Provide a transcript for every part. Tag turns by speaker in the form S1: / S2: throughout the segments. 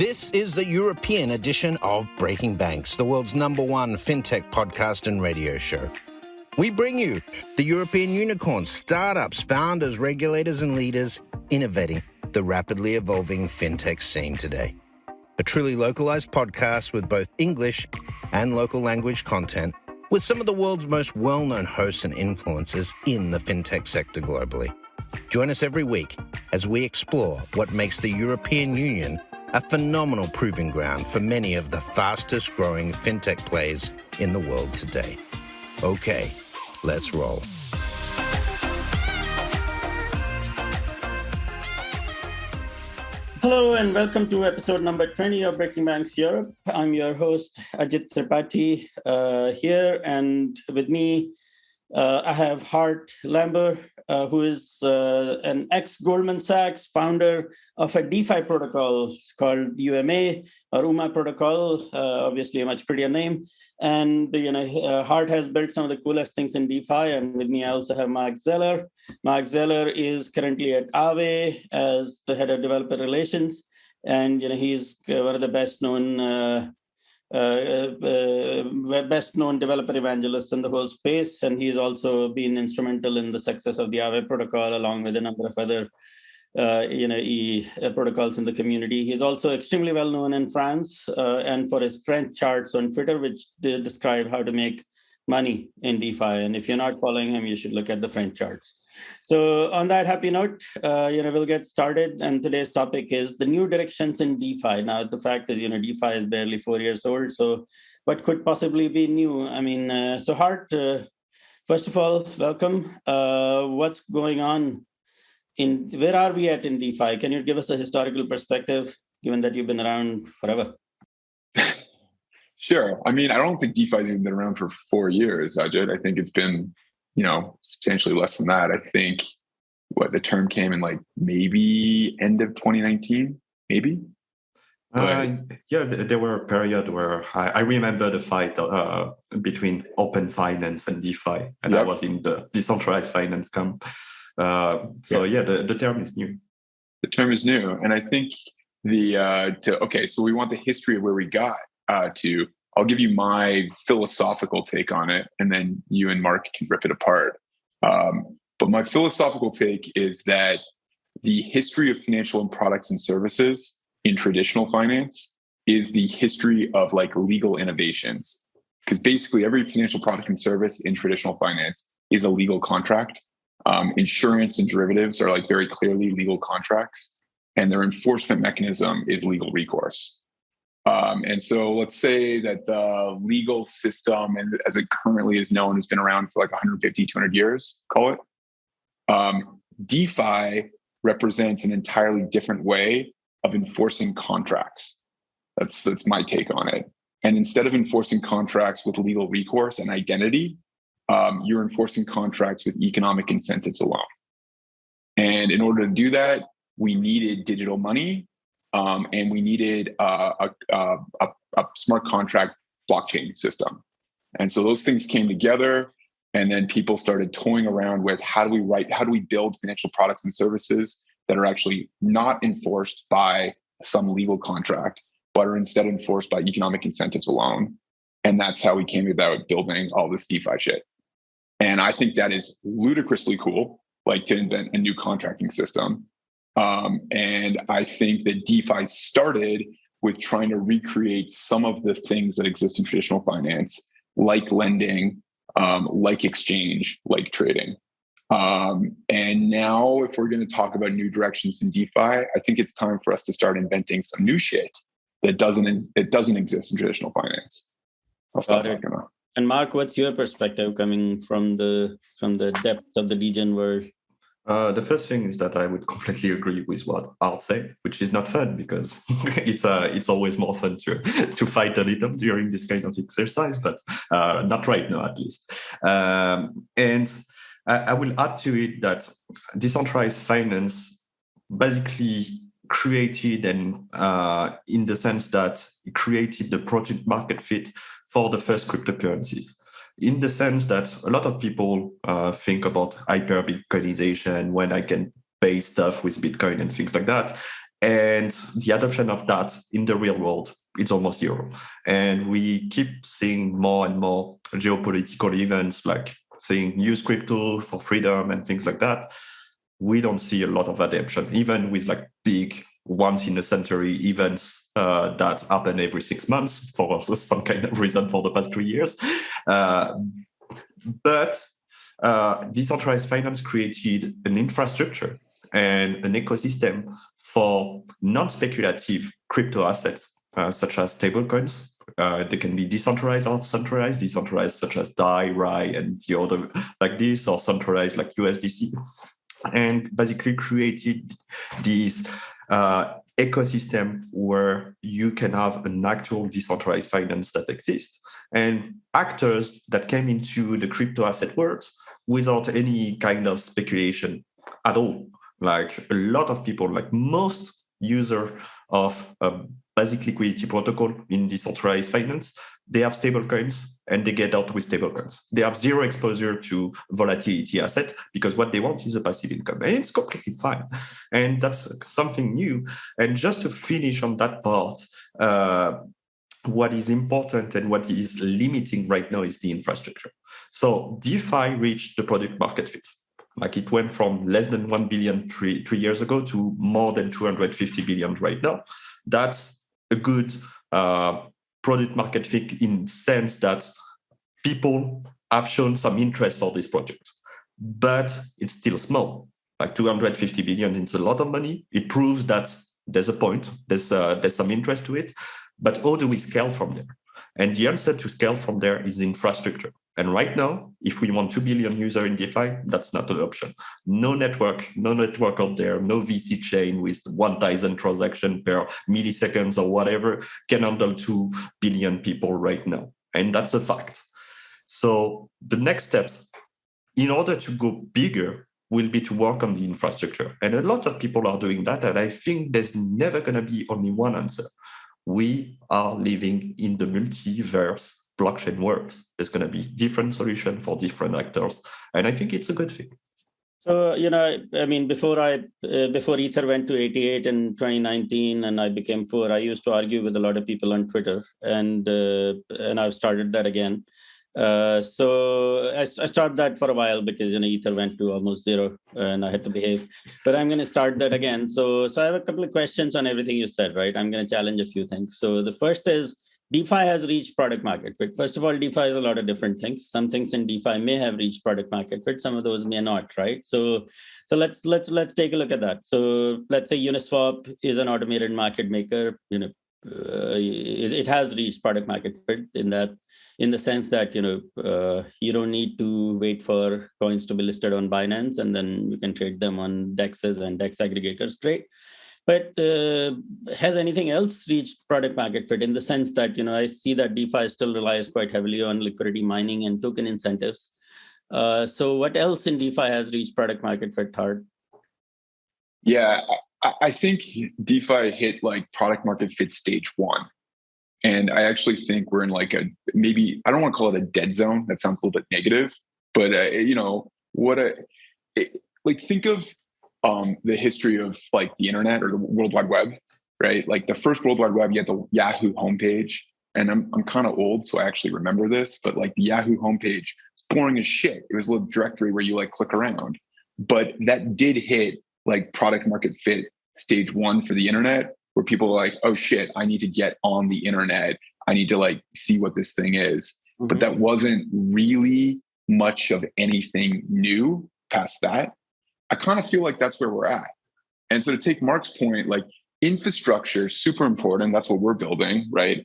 S1: This is the European edition of Breaking Banks, the world's #1 fintech podcast and radio show. We bring you the European unicorns, startups, founders, regulators, and leaders innovating the rapidly evolving fintech scene today. A truly localized podcast with both English and local language content, with some of the world's most well-known hosts and influencers in the fintech sector globally. Join us every week as we explore what makes the European Union a phenomenal proving ground for many of the fastest growing fintech plays in the world today. Okay, let's roll.
S2: Hello and welcome to episode number 20 of Breaking Banks Europe. I'm your host, Ajit Tripathi, here, and with me, I have Hart Lambur, who is an ex-Goldman Sachs founder of a DeFi protocol called UMA or UMA protocol, obviously a much prettier name. And Hart has built some of the coolest things in DeFi. And with me, I also have Marc Zeller. Marc Zeller is currently at Aave as the head of developer relations, and he's one of the best known developer evangelists in the whole space, and he's also been instrumental in the success of the Ave protocol, along with a number of other protocols in the community. He's also extremely well known in France and for his French charts on Twitter, which describe how to make money in DeFi. And if you're not following him, you should look at the French charts. So on that happy note, we'll get started. And today's topic is the new directions in DeFi. Now, the fact is, DeFi is barely 4 years old. So what could possibly be new? So Hart, first of all, welcome. What's going on? Where are we at in DeFi? Can you give us a historical perspective, given that you've been around forever?
S3: Sure. I don't think DeFi's even been around for 4 years, Ajit. I think it's been, substantially less than that. I think the term came in maybe end of 2019, maybe.
S4: There were a period where I remember the fight between open finance and DeFi, and I was in the decentralized finance camp. The term is new.
S3: The term is new, and I think so we want the history of where we got to. I'll give you my philosophical take on it, and then you and Marc can rip it apart. But my philosophical take is that the history of financial products and services in traditional finance is the history of legal innovations. Because basically every financial product and service in traditional finance is a legal contract. Insurance and derivatives are very clearly legal contracts, and their enforcement mechanism is legal recourse. And so let's say that the legal system, and as it currently is known, has been around for 150, 200 years, call it. DeFi represents an entirely different way of enforcing contracts. That's my take on it. And instead of enforcing contracts with legal recourse and identity, you're enforcing contracts with economic incentives alone. And in order to do that, we needed digital money. And we needed a smart contract blockchain system. And so those things came together, and then people started toying around with how do we build financial products and services that are actually not enforced by some legal contract, but are instead enforced by economic incentives alone. And that's how we came about building all this DeFi shit. And I think that is ludicrously cool, to invent a new contracting system. And I think that DeFi started with trying to recreate some of the things that exist in traditional finance, like lending, like exchange, like trading. And now if we're going to talk about new directions in DeFi, I think it's time for us to start inventing some new shit that doesn't exist in traditional finance. I'll stop talking about.
S2: And Marc, what's your perspective coming from the depths of the degen world?
S4: The first thing is that I would completely agree with what Hart said, which is not fun because it's always more fun to fight a little during this kind of exercise, but not right now at least. And I will add to it that decentralized finance basically created and in the sense that it created the product market fit for the first cryptocurrencies. In the sense that a lot of people think about hyper Bitcoinization, when I can pay stuff with Bitcoin and things like that. And the adoption of that in the real world, it's almost zero. And we keep seeing more and more geopolitical events like saying use crypto for freedom and things like that. We don't see a lot of adoption, even with like big once in a century events that happen every 6 months for some kind of reason for the past 3 years. But decentralized finance created an infrastructure and an ecosystem for non-speculative crypto assets, such as stablecoins. They can be decentralized or centralized. Decentralized, such as DAI, RAI, and the other like this, or centralized like USDC, and basically created this ecosystem where you can have an actual decentralized finance that exists, and actors that came into the crypto asset world without any kind of speculation at all. Like a lot of people, like most user of a basic liquidity protocol in decentralized finance, they have stable coins and they get out with stable coins. They have zero exposure to volatility asset because what they want is a passive income, and it's completely fine. And that's something new. And just to finish on that part, what is important and what is limiting right now is the infrastructure. So DeFi reached the product market fit. Like it went from less than 1 billion three years ago to more than 250 billion right now. That's a good product market fit in the sense that people have shown some interest for this project, but it's still small. Like 250 billion is a lot of money. It proves that there's a point, there's some interest to it, but how do we scale from there? And the answer to scale from there is infrastructure. And right now, if we want 2 billion users in DeFi, that's not an option. No network out there, no VC chain with 1,000 transactions per milliseconds or whatever can handle 2 billion people right now. And that's a fact. So the next steps, in order to go bigger, will be to work on the infrastructure. And a lot of people are doing that. And I think there's never going to be only one answer. We are living in the multiverse blockchain world. There's going to be different solutions for different actors, and I think it's a good thing.
S2: So, I mean, before Ether went to 88 in 2019 and I became poor, I used to argue with a lot of people on Twitter, and I've started that again. So I started that for a while because Ether went to almost zero and I had to behave, but I'm going to start that again. So I have a couple of questions on everything you said, right? I'm going to challenge a few things. So the first is DeFi has reached product market fit. First of all, DeFi is a lot of different things. Some things in DeFi may have reached product market fit. Some of those may not, right? So let's take a look at that. So let's say Uniswap is an automated market maker. It has reached product market fit in the sense that you don't need to wait for coins to be listed on Binance and then you can trade them on DEXs and DEX aggregators. Great. But has anything else reached product market fit in the sense that, I see that DeFi still relies quite heavily on liquidity mining and token incentives. So what else in DeFi has reached product market fit, Hart?
S3: Yeah, I think DeFi hit like product market fit stage 1. And I actually think we're in like maybe, I don't want to call it a dead zone. That sounds a little bit negative, but think of the history of like the internet or the World Wide Web, right? Like the first World Wide Web, you had the Yahoo homepage, and I'm kind of old, so I actually remember this, but like the Yahoo homepage, boring as shit. It was a little directory where you like click around, but that did hit like product market fit stage 1 for the internet, where people are like, oh shit, I need to get on the internet. I need to like see what this thing is. Mm-hmm. But that wasn't really much of anything new past that. I kind of feel like that's where we're at. And so to take Marc's point, like infrastructure is super important. That's what we're building, right?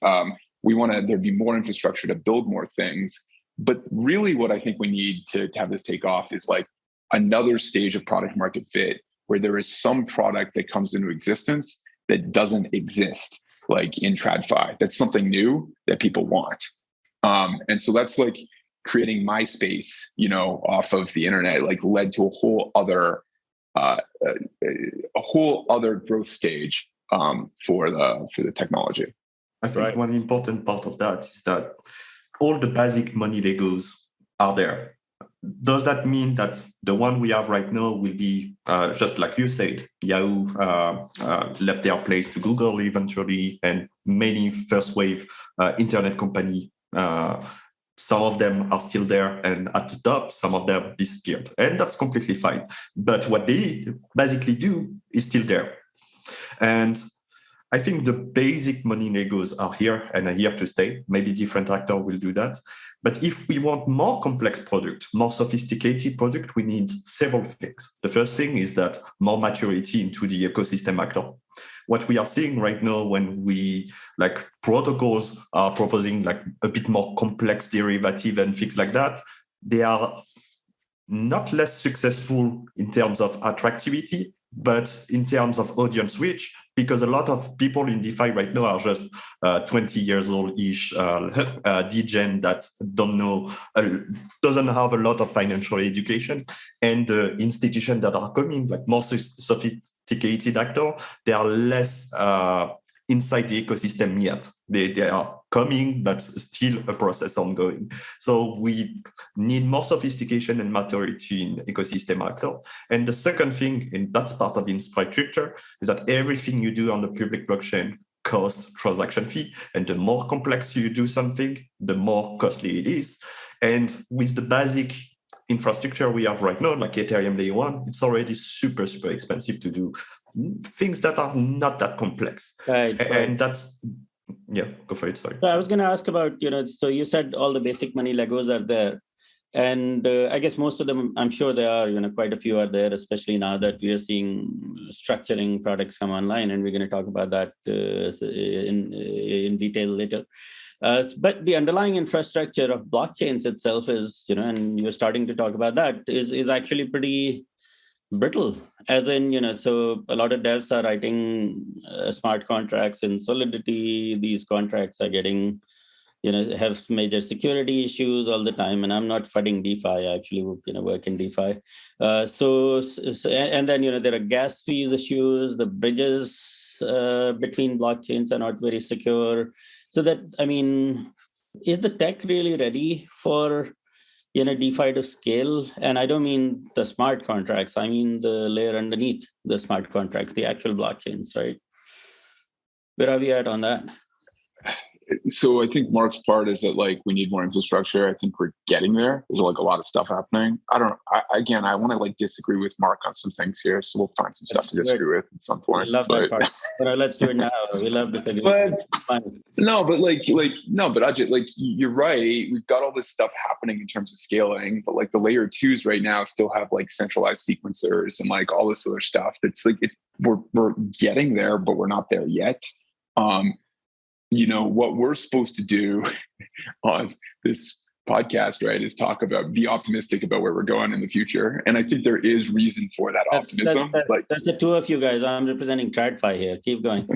S3: We want there be more infrastructure to build more things. But really what I think we need to have this take off is like another stage of product market fit where there is some product that comes into existence that doesn't exist, like in TradFi. That's something new that people want. And so that's like creating MySpace, off of the internet, like led to a whole other growth stage for the technology.
S4: I think one important part of that is that all the basic money Legos are there. does that mean that the one we have right now will be just like you said, Yahoo left their place to Google eventually, and many first wave internet company, some of them are still there and at the top, some of them disappeared, and that's completely fine. But what they basically do is still there. And I think the basic money Legos are here and are here to stay. Maybe different actors will do that. But if we want more complex product, more sophisticated product, we need several things. The first thing is that more maturity into the ecosystem actor. What we are seeing right now when we like protocols are proposing like a bit more complex derivative and things like that, they are not less successful in terms of attractivity, but in terms of audience reach, because a lot of people in DeFi right now are just 20 years old-ish degen that doesn't have a lot of financial education. And the institutions that are coming, like more sophisticated actors, they are less inside the ecosystem yet. They are coming, but still a process ongoing. So we need more sophistication and maturity in ecosystem actor. And the second thing, and that's part of the infrastructure, is that everything you do on the public blockchain costs transaction fee. And the more complex you do something, the more costly it is. And with the basic infrastructure we have right now, like Ethereum Layer 1, it's already super, super expensive to do things that are not that complex.
S2: Right.
S4: And that's, yeah, go for it, sorry.
S2: So I was going to ask about, so you said all the basic money Legos are there. And I guess most of them, I'm sure there are, quite a few are there, especially now that we are seeing structuring products come online. And we're going to talk about that in detail later. But the underlying infrastructure of blockchains itself is, and you're starting to talk about that, is actually pretty brittle, as in, so a lot of devs are writing smart contracts in Solidity. These contracts are getting, have major security issues all the time. And I'm not fudding DeFi. I actually, work in DeFi. And then, there are gas fees issues. The bridges between blockchains are not very secure. So that, is the tech really ready for DeFi to scale? And I don't mean the smart contracts. I mean the layer underneath the smart contracts, the actual blockchains, right? Where are we at on that?
S3: So I think Mark's part is that like we need more infrastructure. I think we're getting there. There's like a lot of stuff happening. I want to like disagree with Mark on some things here. So we'll find some stuff to disagree with at some point.
S2: We love that part. But let's do it now. We love disagreeing.
S3: But Ajit, like you're right. We've got all this stuff happening in terms of scaling, but like the layer 2s right now still have like centralized sequencers and like all this other stuff. That's like we're getting there, but we're not there yet. What we're supposed to do on this podcast, right, is be optimistic about where we're going in the future. And I think there is reason for that optimism.
S2: That's the two of you guys. I'm representing TradFi here. Keep going.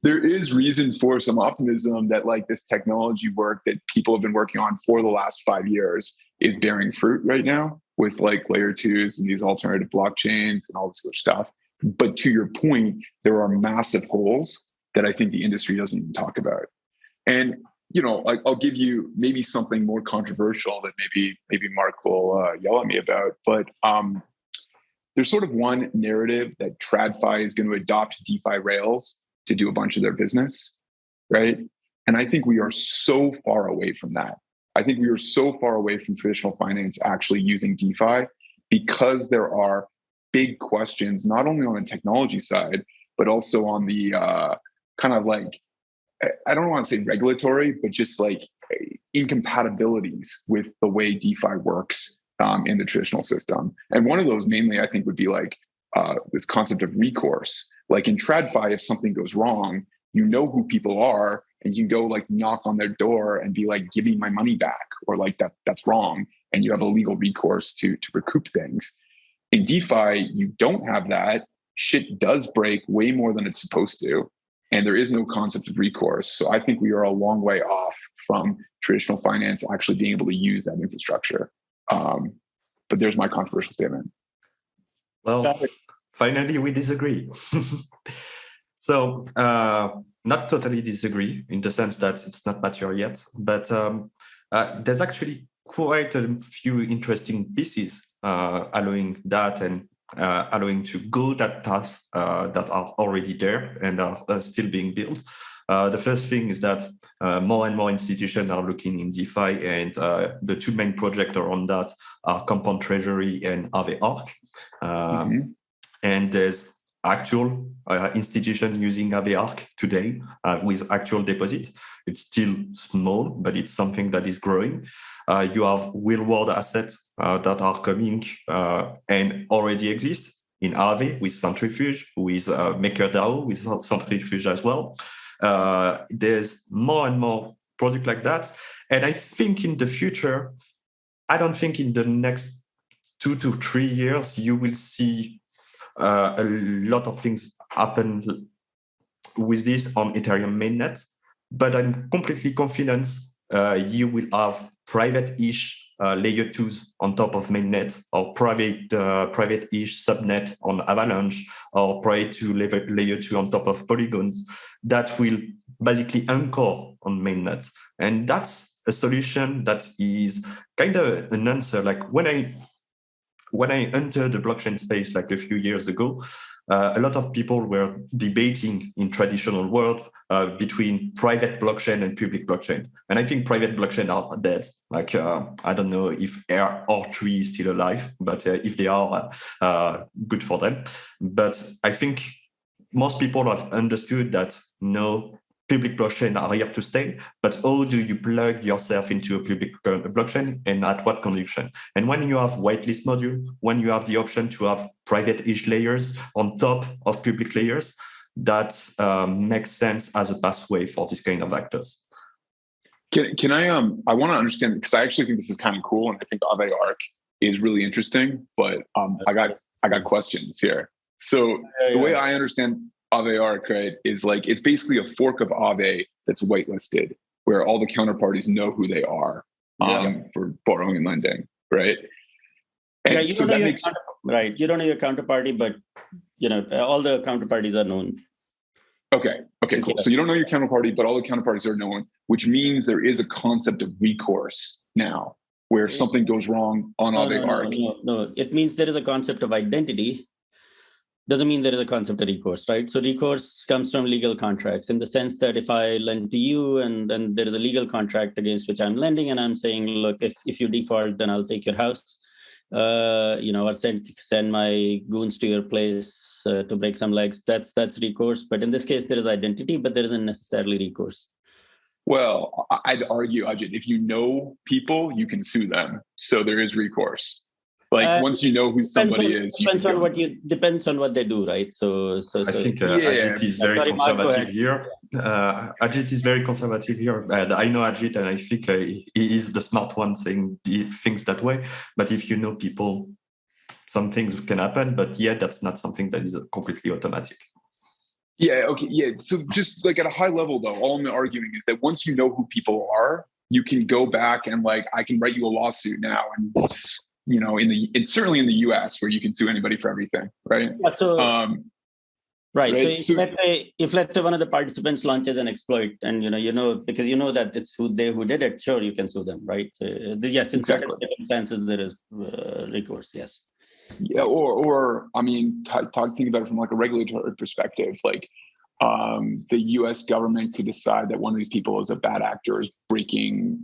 S3: There is reason for some optimism that like this technology work that people have been working on for the last 5 years is bearing fruit right now with like layer 2s and these alternative blockchains and all this other stuff. But to your point, there are massive holes that I think the industry doesn't even talk about. And, I'll give you maybe something more controversial that maybe Mark will yell at me about, but there's sort of one narrative that TradFi is going to adopt DeFi rails to do a bunch of their business, right? And I think we are so far away from that. I think we are so far away from traditional finance actually using DeFi because there are big questions, not only on the technology side, but also on the kind of like, I don't want to say regulatory, but just like incompatibilities with the way DeFi works in the traditional system. And one of those mainly, I think, would be like this concept of recourse. Like in TradFi, if something goes wrong, you know who people are and you can go like knock on their door and be like, give me my money back, or like that's wrong. And you have a legal recourse to recoup things. In DeFi, you don't have that. Shit does break way more than it's supposed to. And there is no concept of recourse. So I think we are a long way off from traditional finance actually being able to use that infrastructure. But there's my controversial statement.
S4: Well, finally, we disagree. So not totally disagree in the sense that it's not mature yet, but there's actually quite a few interesting pieces allowing that and allowing to go that path that are already there and are still being built. The first thing is that more and more institutions are looking in DeFi, and the two main projects around that are Compound Treasury and Ave Arc. And there's actual institution using Ave Arc today with actual deposit. It's still small, but it's something that is growing. You have real-world assets that are coming and already exist in Aave with Centrifuge, with MakerDAO, with Centrifuge as well. There's more and more projects like that. And I think in the future, I don't think in the next 2 to 3 years, you will see a lot of things happen with this on Ethereum mainnet. But I'm completely confident you will have private-ish layer 2s on top of mainnet, or private-ish subnet on Avalanche, or private to layer 2 on top of polygons that will basically anchor on mainnet. And that's a solution that is kind of an answer. Like when I entered the blockchain space like a few years ago, a lot of people were debating in traditional world between private blockchain and public blockchain. And I think private blockchain are dead. Like, I don't know if R3 is still alive, but if they are, good for them. But I think most people have understood that no, public blockchain are here to stay, but how do you plug yourself into a public blockchain and at what condition? And when you have whitelist module, when you have the option to have private-ish layers on top of public layers, that makes sense as a pathway for this kind of actors.
S3: Can I want to understand, because I actually think this is kind of cool, and I think Ave Arc is really interesting, but I got questions here. So the way I understand Ave Arc, right, is like it's basically a fork of Aave that's whitelisted, where all the counterparties know who they are for borrowing and lending, right? And
S2: you don't know right. You don't know your counterparty, but all the counterparties are known.
S3: Okay, cool. So you don't know your counterparty, but all the counterparties are known, which means there is a concept of recourse now, where something goes wrong on Ave Arc.
S2: No, it means there is a concept of identity. Doesn't mean there is a concept of recourse, right? So recourse comes from legal contracts in the sense that if I lend to you and then there is a legal contract against which I'm lending and I'm saying, look, if you default, then I'll take your house, or send my goons to your place to break some legs. That's recourse. But in this case, there is identity, but there isn't necessarily recourse.
S3: Well, I'd argue, Ajit, if you know people, you can sue them. So there is recourse. Like once you know who somebody is,
S2: depends on what they do, right? So
S4: I think Ajit is very conservative here. Ajit is very conservative here. I know Ajit, and I think he is the smart one saying things that way. But if you know people, some things can happen. But that's not something that is completely automatic.
S3: Yeah. Okay. Yeah. So just like at a high level, though, all I'm arguing is that once you know who people are, you can go back and like I can write you a lawsuit now and. It's certainly in the US where you can sue anybody for everything, right?
S2: Yeah, so, right. So if let's say one of the participants launches an exploit and, because that it's who did it, sure, you can sue them, right? Yes, in certain circumstances, there is recourse, yes.
S3: Yeah, or I mean, think about it from like a regulatory perspective, like the US government could decide that one of these people is a bad actor, is breaking,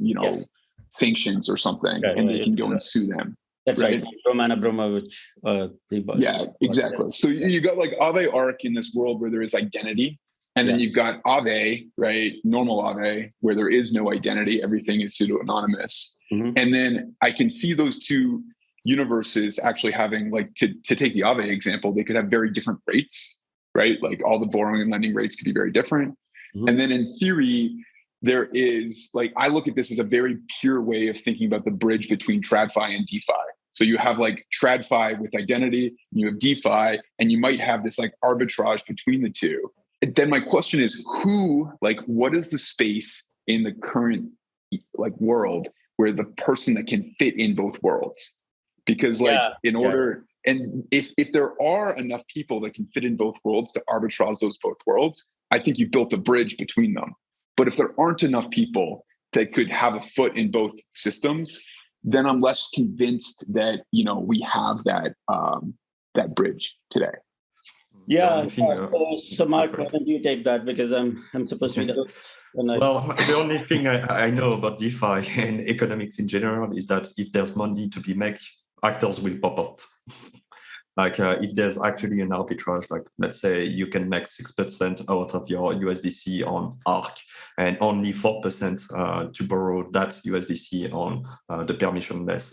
S3: sanctions or something, and they can go and sue them.
S2: That's right. Roman Abramovich.
S3: Yeah, exactly. So you got like Ave Arc in this world where there is identity, and then you've got Aave, right? Normal Aave, where there is no identity. Everything is pseudo-anonymous. Mm-hmm. And then I can see those two universes actually having, like, to take the Aave example, they could have very different rates, right? Like all the borrowing and lending rates could be very different. Mm-hmm. And then in theory, there is, like, I look at this as a very pure way of thinking about the bridge between TradFi and DeFi. So you have like TradFi with identity, and you have DeFi, and you might have this like arbitrage between the two. And then my question is, what is the space in the current like world where the person that can fit in both worlds? Because and if there are enough people that can fit in both worlds to arbitrage those both worlds, I think you built a bridge between them. But if there aren't enough people that could have a foot in both systems, then I'm less convinced that, we have that bridge today.
S2: Yeah. So Mark, why don't you take that, because I'm supposed to be the host.
S4: Well, the only thing I know about DeFi and economics in general is that if there's money to be made, actors will pop out. If there's actually an arbitrage, like let's say you can make 6% out of your USDC on ARC and only 4% to borrow that USDC on the permissionless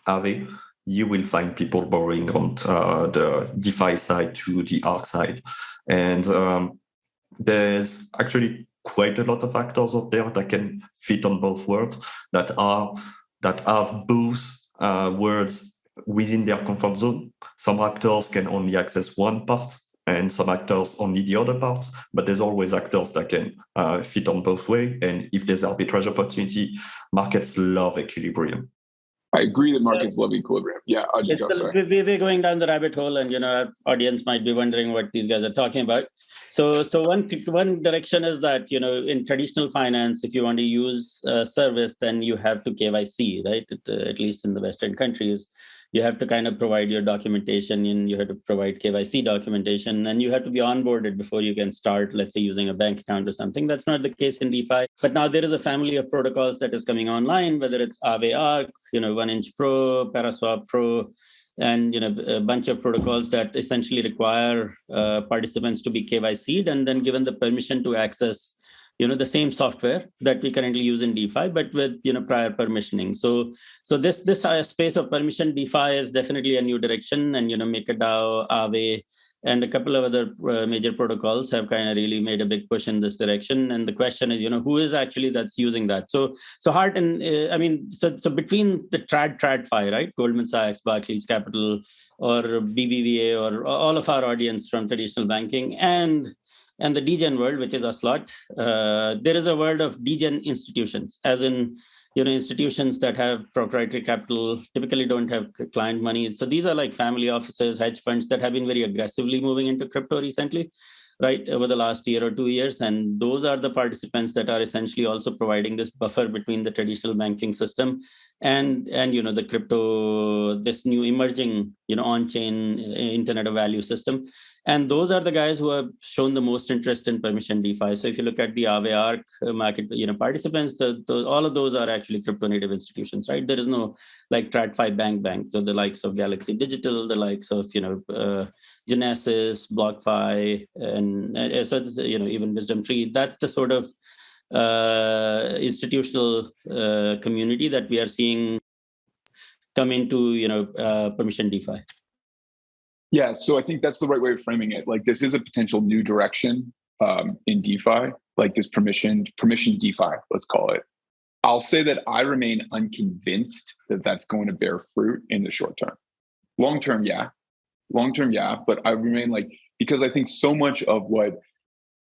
S4: Aave, you will find people borrowing on the DeFi side to the ARC side. And there's actually quite a lot of actors out there that can fit on both worlds, that have both worlds within their comfort zone. Some actors can only access one part and some actors only the other parts, but there's always actors that can fit on both ways. And if there's arbitrage opportunity, markets love equilibrium.
S3: I agree that markets love equilibrium. Yeah, Ajit, go, sorry.
S2: We're going down the rabbit hole, and our audience might be wondering what these guys are talking about. So one direction is that in traditional finance, if you want to use a service, then you have to KYC, right? At least in the Western countries, you have to kind of provide your documentation, and you have to provide KYC documentation, and you have to be onboarded before you can start, let's say, using a bank account or something. That's not the case in DeFi. But now there is a family of protocols that is coming online, whether it's Aave Arc, 1inch Pro, Paraswap Pro, and a bunch of protocols that essentially require participants to be KYC'd and then given the permission to access the same software that we currently use in DeFi, but with prior permissioning. So this space of permission DeFi is definitely a new direction, and MakerDAO, Aave, and a couple of other major protocols have kind of really made a big push in this direction. And the question is, who is actually that's using that? So Hart and so between the TradFi, right, Goldman Sachs, Barclays Capital, or BBVA, or all of our audience from traditional banking, and the degen world, which is us lot, there is a world of degen institutions, as in institutions that have proprietary capital, typically don't have client money. So these are like family offices, hedge funds that have been very aggressively moving into crypto recently, right, over the last year or 2 years. And those are the participants that are essentially also providing this buffer between the traditional banking system and the crypto, this new emerging on-chain Internet of Value system. And those are the guys who have shown the most interest in permission DeFi. So if you look at the Aave Arc market, participants, all of those are actually crypto native institutions, right? There is no like TradFi bank. So the likes of Galaxy Digital, the likes of Genesis, BlockFi, and so it's, even Wisdom Tree. That's the sort of institutional community that we are seeing come into permission DeFi.
S3: Yeah, so I think that's the right way of framing it. Like, this is a potential new direction in DeFi, like this permission DeFi, let's call it. I'll say that I remain unconvinced that that's going to bear fruit in the short term. Long term, yeah, but I remain because I think so much of what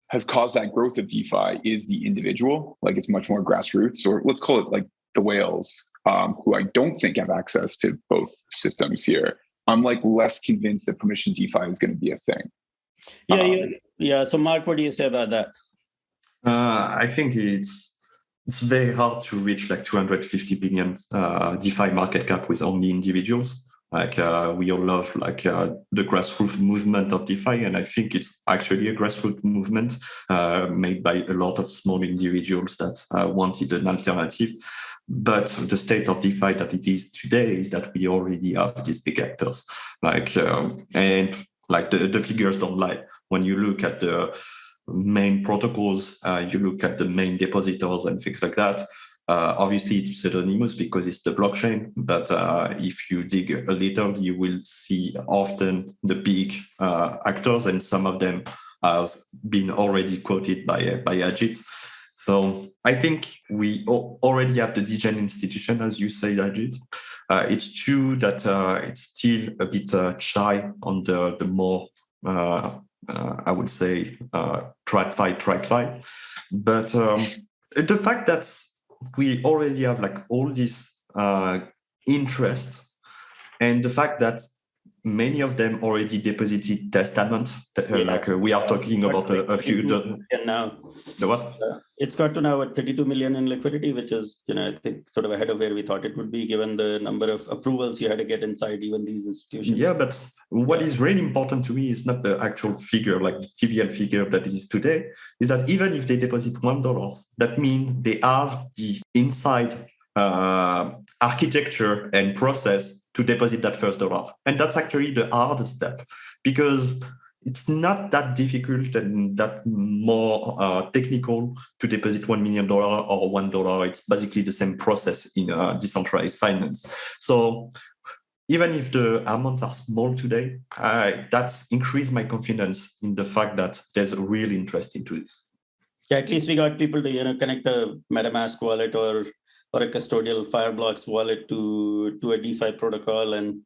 S3: has caused that growth of DeFi is the individual. Like, it's much more grassroots, or let's call it like the whales, who I don't think have access to both systems here. I'm less convinced that permission DeFi is going to be a thing.
S2: Yeah. So Mark, what do you say about that?
S4: I think it's very hard to reach 250 billion DeFi market cap with only individuals. We all love the grassroots movement of DeFi, and I think it's actually a grassroots movement made by a lot of small individuals that wanted an alternative. But the state of DeFi that it is today is that we already have these big actors, and the figures don't lie. When you look at the main protocols, you look at the main depositors and things like that. Obviously, it's pseudonymous because it's the blockchain. But if you dig a little, you will see often the big actors, and some of them has been already quoted by Ajit. So I think we already have the degen institution, as you say, Ajit. It's true that it's still a bit shy on the more, I would say, TradFi. But the fact that we already have all this interest, and the fact that many of them already deposited testament. We are talking about a few.
S2: Now.
S4: The what?
S2: It's got to now 32 million in liquidity, which is, I think sort of ahead of where we thought it would be, given the number of approvals you had to get inside even these institutions.
S4: Yeah, but what is really important to me is not the actual figure, like the TVL figure that it is today, is that even if they deposit $1, that means they have the inside architecture and process to deposit that first dollar. And that's actually the hardest step, because it's not that difficult and that more technical to deposit $1 million or $1. It's basically the same process in decentralized finance. So even if the amounts are small today, that's increased my confidence in the fact that there's a real interest into this.
S2: Yeah, at least we got people to connect a MetaMask wallet or a custodial Fireblocks wallet to a DeFi protocol and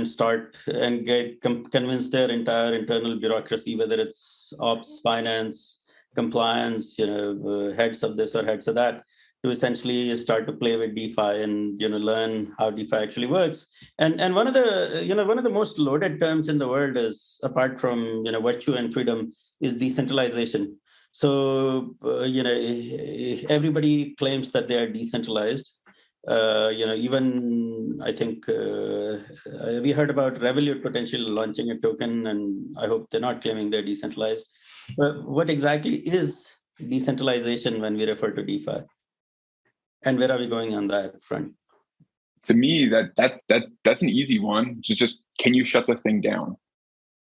S2: start and convince their entire internal bureaucracy, whether it's ops, finance, compliance, heads of this or heads of that, to essentially start to play with DeFi and learn how DeFi actually works. And one of the most loaded terms in the world is, apart from virtue and freedom, is decentralization. So everybody claims that they are decentralized. Even I think we heard about Revolut potentially launching a token, and I hope they're not claiming they're decentralized. But what exactly is decentralization when we refer to DeFi? And where are we going on that front?
S3: To me, that's an easy one. Just can you shut the thing down?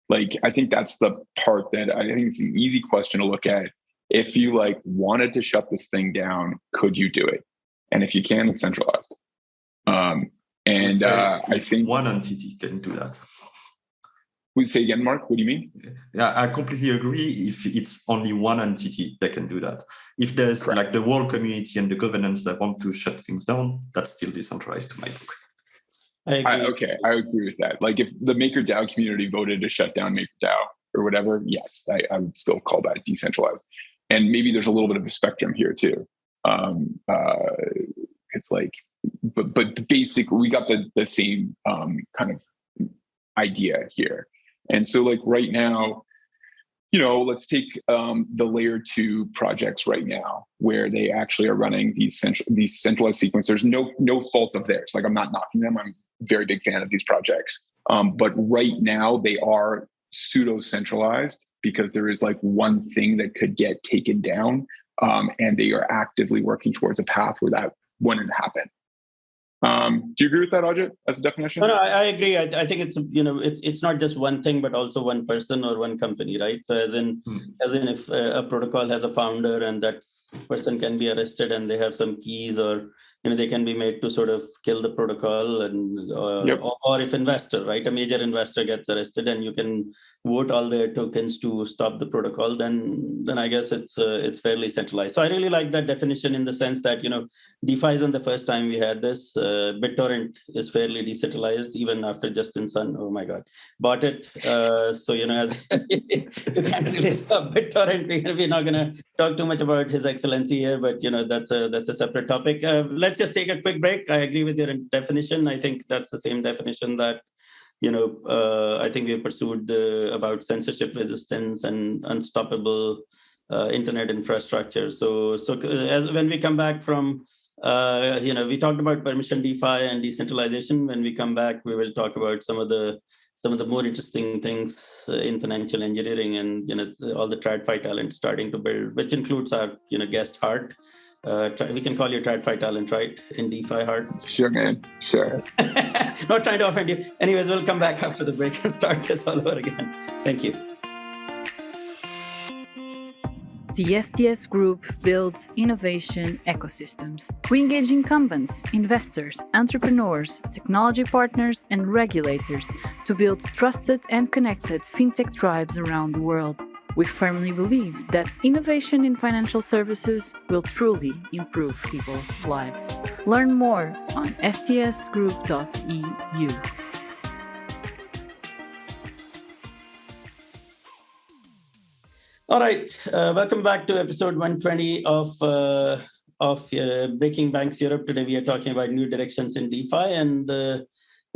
S3: Like, I think that's the part that I think it's an easy question to look at. If you wanted to shut this thing down, could you do it? And if you can, it's centralized. I think
S4: one entity can do that.
S3: Would you say again, Mark? What do you mean?
S4: Yeah, I completely agree. If it's only one entity that can do that, if there's the whole community and the governance that want to shut things down, that's still decentralized to my book.
S3: I agree with that. Like, if the MakerDAO community voted to shut down MakerDAO or whatever, yes, I would still call that decentralized. And maybe there's a little bit of a spectrum here too. It's but basically we got the same kind of idea here. And so right now, let's take the layer 2 projects right now, where they actually are running these centralized sequencers. No fault of theirs. I'm not knocking them. I'm a very big fan of these projects. But right now they are pseudo-centralized because there is one thing that could get taken down. And they are actively working towards a path where that wouldn't happen. Do you agree with that, Ajit, as a definition?
S2: No, I agree. I think it's it's not just one thing, but also one person or one company, right? So as in if a protocol has a founder and that person can be arrested and they have some keys, or they can be made to sort of kill the protocol, and or if investor, right, a major investor gets arrested and you can vote all their tokens to stop the protocol, then I guess it's fairly centralized. So I really like that definition, in the sense that DeFi isn't the first time we had this. BitTorrent is fairly decentralized, even after Justin Sun, oh my God, bought it. So as you can't really stop BitTorrent. We're not going to talk too much about His Excellency here, but that's a separate topic. Let's just take a quick break. I agree with your definition. I think that's the same definition that I think we pursued about censorship resistance and unstoppable internet infrastructure. So as when we come back from we talked about permission DeFi and decentralization. When we come back, we will talk about some of the more interesting things in financial engineering, and all the TradFi talent starting to build, which includes our guest Hart. We can call you TradFi talent, right? In DeFi, Hart.
S3: Sure, man. Sure.
S2: Not trying to offend you. Anyways, we'll come back after the break and start this all over again. Thank you.
S5: The FTS Group builds innovation ecosystems. We engage incumbents, investors, entrepreneurs, technology partners, and regulators to build trusted and connected fintech tribes around the world. We firmly believe that innovation in financial services will truly improve people's lives. Learn more on ftsgroup.eu.
S2: All right, welcome back to episode 120 of Breaking Banks Europe. Today we are talking about new directions in DeFi, and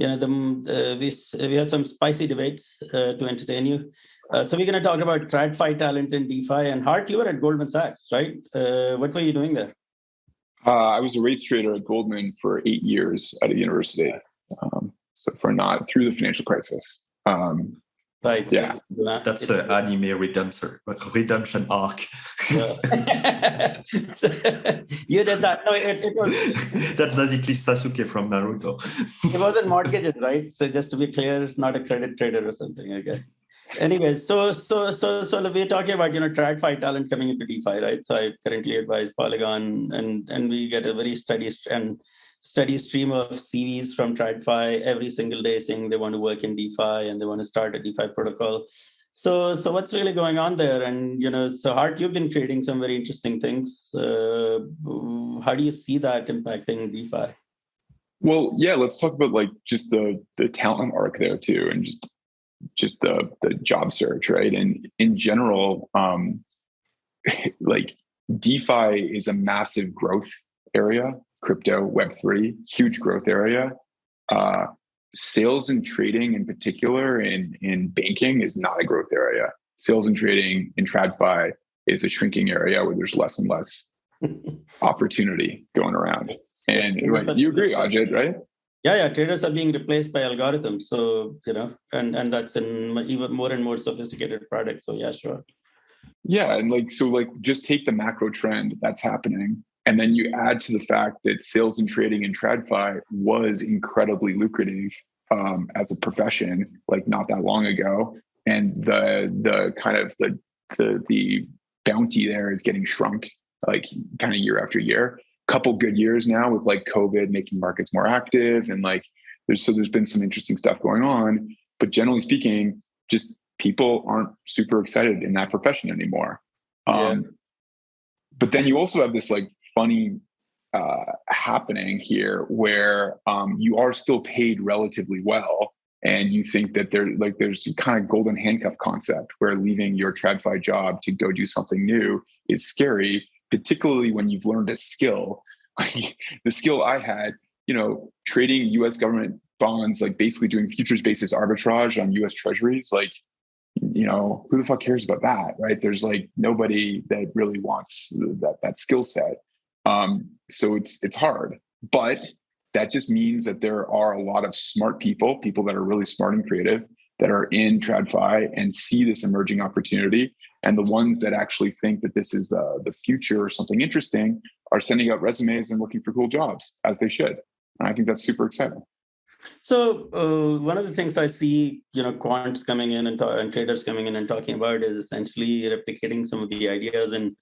S2: we have some spicy debates to entertain you. So we're going to talk about TradFi talent in DeFi. And Hart, you were at Goldman Sachs, right? What were you doing there?
S3: I was a rates trader at Goldman for 8 years at a university. So through the financial crisis.
S2: Right.
S3: Yeah.
S4: That's an anime redemption arc.
S2: Yeah. So, you did that. No, it was.
S4: That's basically Sasuke from Naruto.
S2: It wasn't mortgages, right? So just to be clear, not a credit trader or something, okay. Anyways, so we're talking about TradFi talent coming into DeFi, right? So I currently advise Polygon, and we get a very steady stream of CVs from TradFi every single day saying they want to work in DeFi and they want to start a DeFi protocol. So what's really going on there? And so Hart, you've been creating some very interesting things. How do you see that impacting DeFi?
S3: Well, yeah, let's talk about just the talent arc there too, and just the job search, right? And in general, DeFi is a massive growth area. Crypto, Web3, huge growth area. Sales and trading in particular in banking is not a growth area. Sales and trading in TradFi is a shrinking area where there's less and less opportunity going around. And you agree, Ajit, right?
S2: Yeah, traders are being replaced by algorithms. So, and that's in even more and more sophisticated products. So yeah, sure.
S3: Yeah, and just take the macro trend that's happening. And then you add to the fact that sales and trading in TradFi was incredibly lucrative as a profession, not that long ago. And the kind of the bounty there is getting shrunk kind of year after year. Couple good years now with COVID making markets more active, and there's been some interesting stuff going on. But generally speaking, just people aren't super excited in that profession anymore.
S2: Yeah.
S3: But then you also have this funny happening here where you are still paid relatively well, and you think that there's kind of golden handcuff concept where leaving your TradFi job to go do something new is scary, particularly when you've learned a skill. The skill I had, trading U.S. government bonds, basically doing futures basis arbitrage on U.S. treasuries, who the fuck cares about that, right? There's nobody that really wants that skill set. So it's hard, but that just means that there are a lot of smart people that are really smart and creative that are in TradFi and see this emerging opportunity. And the ones that actually think that this is the future or something interesting are sending out resumes and looking for cool jobs, as they should. And I think that's super exciting.
S2: So one of the things I see, quants coming in and traders coming in and talking about is essentially replicating some of the ideas in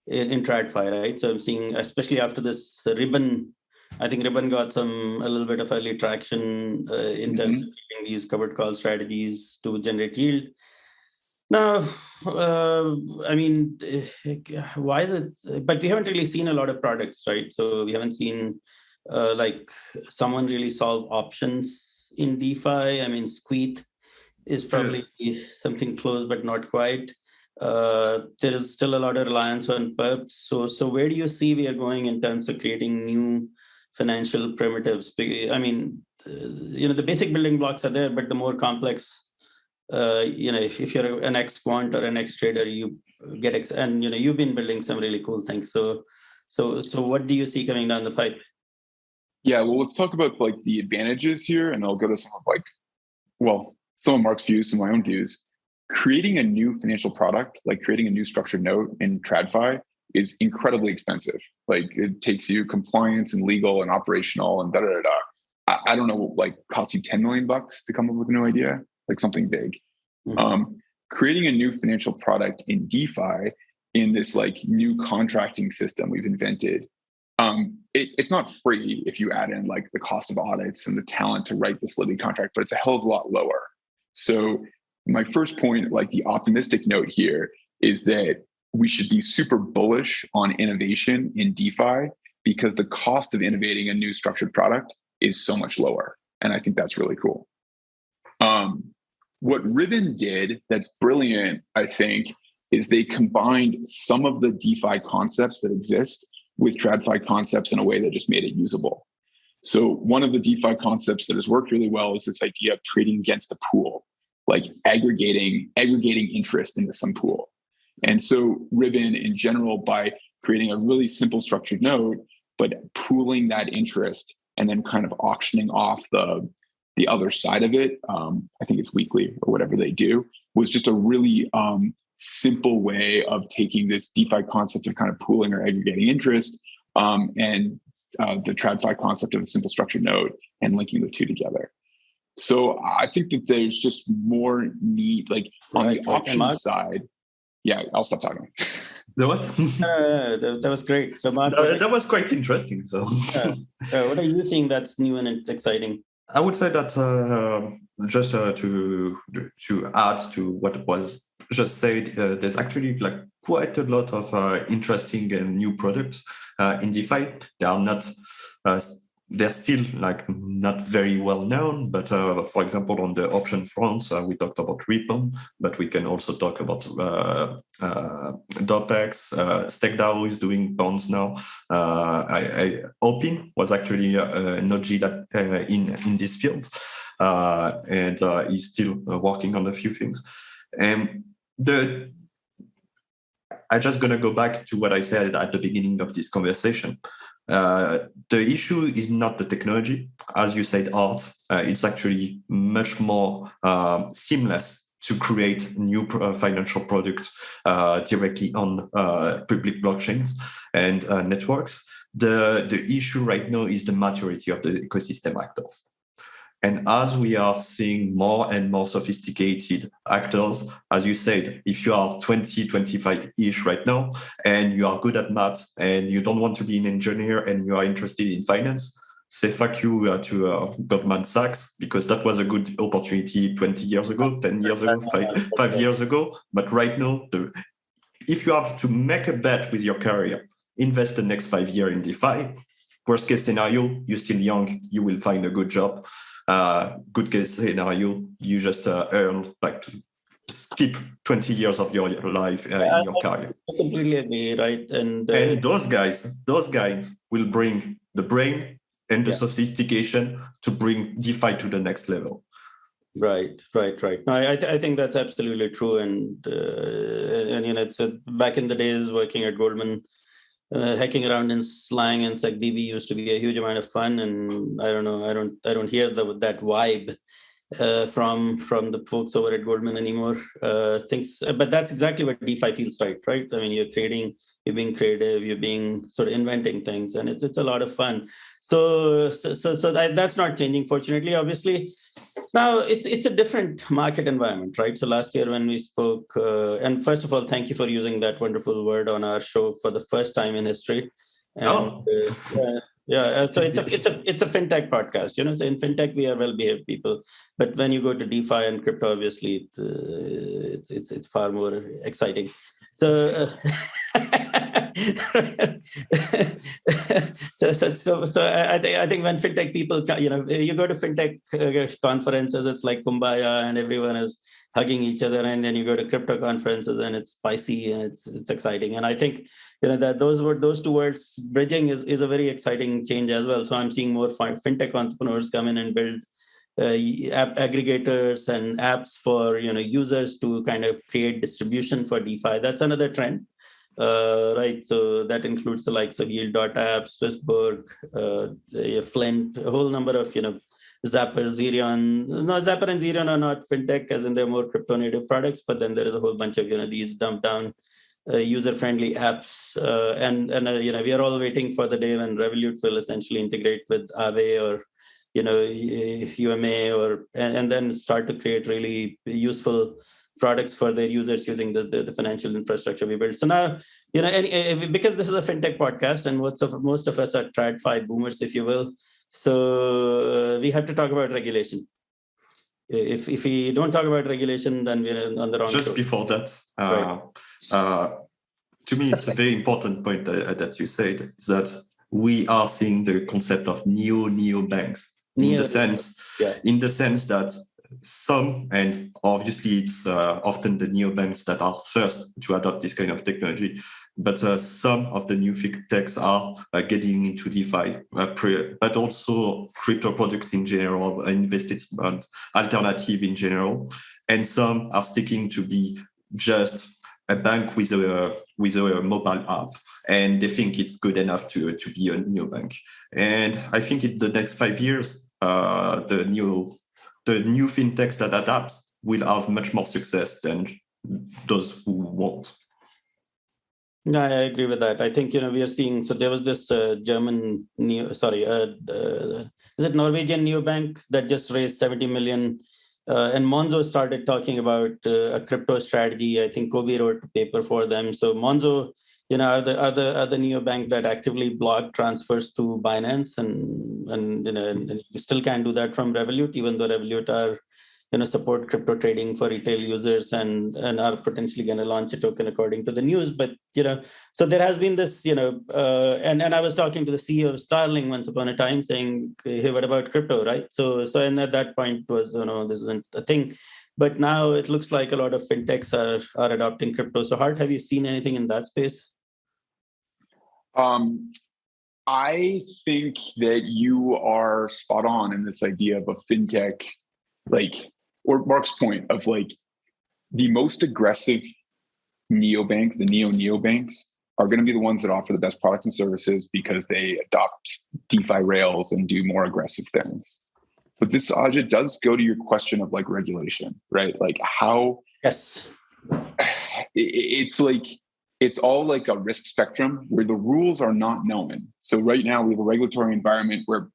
S2: TradFi, right? So I'm seeing, especially after this Ribbon, I think Ribbon got a little bit of early traction in terms of creating these covered call strategies to generate yield. Now, why is it? But we haven't really seen a lot of products, right? So we haven't seen someone really solve options in DeFi. Squeak is probably something close, but not quite. There is still a lot of reliance on perps. So where do you see we are going in terms of creating new financial primitives? The basic building blocks are there, but the more complex, if you're an ex-quant or an ex-trader, you get and you've been building some really cool things. So what do you see coming down the pipe?
S3: Yeah, well, let's talk about the advantages here, and I'll go to some of some of Marc's views, some of my own views. Creating a new financial product, creating a new structured note in TradFi, is incredibly expensive. It takes you compliance and legal and operational and I don't know, costs you $10 million to come up with a new idea, something big. Mm-hmm. Creating a new financial product in DeFi in this new contracting system we've invented. It's not free if you add in the cost of audits and the talent to write this living contract, but it's a hell of a lot lower. So my first point, the optimistic note here, is that we should be super bullish on innovation in DeFi because the cost of innovating a new structured product is so much lower. And I think that's really cool. What Ribbon did that's brilliant, I think, is they combined some of the DeFi concepts that exist with TradFi concepts in a way that just made it usable. So one of the DeFi concepts that has worked really well is this idea of trading against a pool, like aggregating interest into some pool. And so Ribbon in general, by creating a really simple structured node, but pooling that interest and then kind of auctioning off the other side of it, I think it's weekly or whatever they do, was just a really simple way of taking this DeFi concept of kind of pooling or aggregating interest and the TradFi concept of a simple structured node and linking the two together. So I think that there's just more need, like on the auction side. Yeah, I'll stop talking.
S4: The what?
S2: That was great. So Marc,
S4: that was quite interesting. So,
S2: what are you seeing that's new and exciting?
S4: I would say that just to add to what was just said, there's actually like quite a lot of interesting and new products in DeFi. They are not. They're still like not very well known, but for example, on the option front, we talked about Ripon, but we can also talk about Dopex. StakeDAO is doing bonds now. Opin was actually an OG that in this field, and he's still working on a few things. And I'm just gonna go back to what I said at the beginning of this conversation. The issue is not the technology, as you said, Art. It's actually much more seamless to create new financial products directly on public blockchains and networks. The issue right now is the maturity of the ecosystem actors. And as we are seeing more and more sophisticated actors, as you said, if you are 20, 25-ish right now, and you are good at math, and you don't want to be an engineer, and you are interested in finance, say fuck you to Goldman Sachs, because that was a good opportunity 20 years ago, 10 years ago, 5 years ago. But right now, if you have to make a bet with your career, invest the next 5 years in DeFi. Worst case scenario, you're still young, you will find a good job. Good case scenario, you just earn like skip 20 years of your life in your career.
S2: I completely agree, right? And
S4: those guys will bring the brain and the sophistication to bring DeFi to the next level.
S2: Right. No, I think that's absolutely true. And you know, so back in the days working at Goldman, hacking around in Slang and SecDB used to be a huge amount of fun, and I don't hear that vibe from the folks over at Goldman anymore. But that's exactly what DeFi feels like, right? I mean, you're being creative, you're being sort of inventing things, and it's a lot of fun. So that's not changing, fortunately. Obviously, now it's a different market environment, right? So last year when we spoke, and first of all, thank you for using that wonderful word on our show for the first time in history. And, so it's a fintech podcast, you know. So in fintech we are well-behaved people, but when you go to DeFi and crypto, obviously it's far more exciting. So. So I think when fintech people, you know, you go to fintech conferences, it's like kumbaya and everyone is hugging each other, and then you go to crypto conferences and it's spicy and it's exciting. And I think, you know, that those two words bridging is a very exciting change as well. So I'm seeing more fintech entrepreneurs come in and build app aggregators and apps for, you know, users to kind of create distribution for DeFi. That's another trend. Right, so that includes the likes of Yield.app, Swissborg, Flint, a whole number of, you know, Zapper, Zerion. No, Zapper and Zerion are not fintech, as in they're more crypto native products, but then there is a whole bunch of, you know, these dumped down user-friendly apps, and you know, we are all waiting for the day when Revolut will essentially integrate with Aave or, you know, UMA and then start to create really useful products for their users using the financial infrastructure we built. So now, you know, because this is a fintech podcast and most of us are TradFi boomers, if you will. So we have to talk about regulation. If we don't talk about regulation, then we're on the wrong
S4: Just
S2: show.
S4: Before that, to me, it's a very important point that you said, is that we are seeing the concept of neo banks in the sense that some, and obviously it's often the neobanks that are first to adopt this kind of technology, but some of the new fintechs are getting into DeFi, but also crypto products in general, investment alternative in general, and some are sticking to be just a bank with a mobile app, and they think it's good enough to be a neobank. And I think in the next 5 years, the new fintechs that adapt will have much more success than those who won't.
S2: No, I agree with that. I think, we are seeing, so there was this German, is it Norwegian neobank that just raised 70 million. And Monzo started talking about a crypto strategy. I think Kobe wrote a paper for them. So Monzo, are the neobank that actively block transfers to Binance, and you still can't do that from Revolut, even though Revolut are support crypto trading for retail users and are potentially going to launch a token according to the news. But so there has been this and I was talking to the CEO of Starling once upon a time saying, hey, what about crypto, right? So and at that point was this isn't a thing. But now it looks like a lot of fintechs are adopting crypto. So Hart, have you seen anything in that space?
S3: I think that you are spot on in this idea of a fintech, or Marc's point of the most aggressive neobanks, the neobanks, are going to be the ones that offer the best products and services because they adopt DeFi rails and do more aggressive things. But this, Ajit, does go to your question of regulation, right? How?
S2: Yes.
S3: It's all a risk spectrum where the rules are not known. So right now we have a regulatory environment where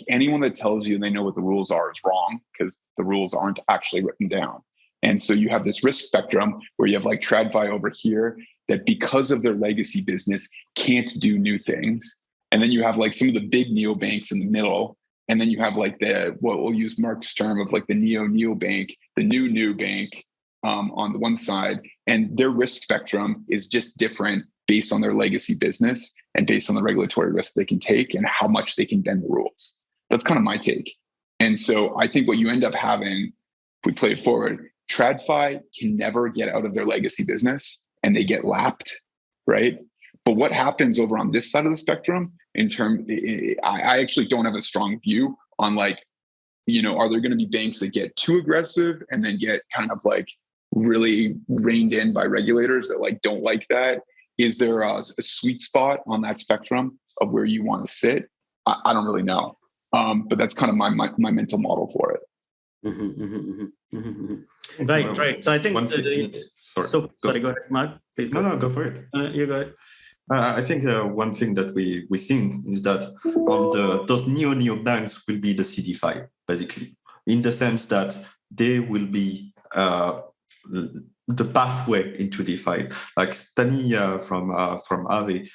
S3: anyone that tells you they know what the rules are is wrong, because the rules aren't actually written down. And so you have this risk spectrum where you have TradFi over here that, because of their legacy business, can't do new things. And then you have some of the big neobanks in the middle. And then you have what we'll use Marc's term of the neobank, the new bank on the one side. And their risk spectrum is just different based on their legacy business and based on the regulatory risk they can take and how much they can bend the rules. That's kind of my take. And so I think what you end up having, if we play it forward, TradFi can never get out of their legacy business and they get lapped, right? But what happens over on this side of the spectrum I actually don't have a strong view on are there going to be banks that get too aggressive and then get kind of really reined in by regulators that don't like that? Is there a sweet spot on that spectrum of where you want to sit? I don't really know. But that's kind of my mental model for it.
S2: Right. So I think sorry, go ahead, Marc. Please go.
S4: No, go for it.
S2: You go ahead.
S4: I think one thing that we think is that those neo banks will be the CDFI, basically, in the sense that they will be the pathway into DeFi. Stani from Ave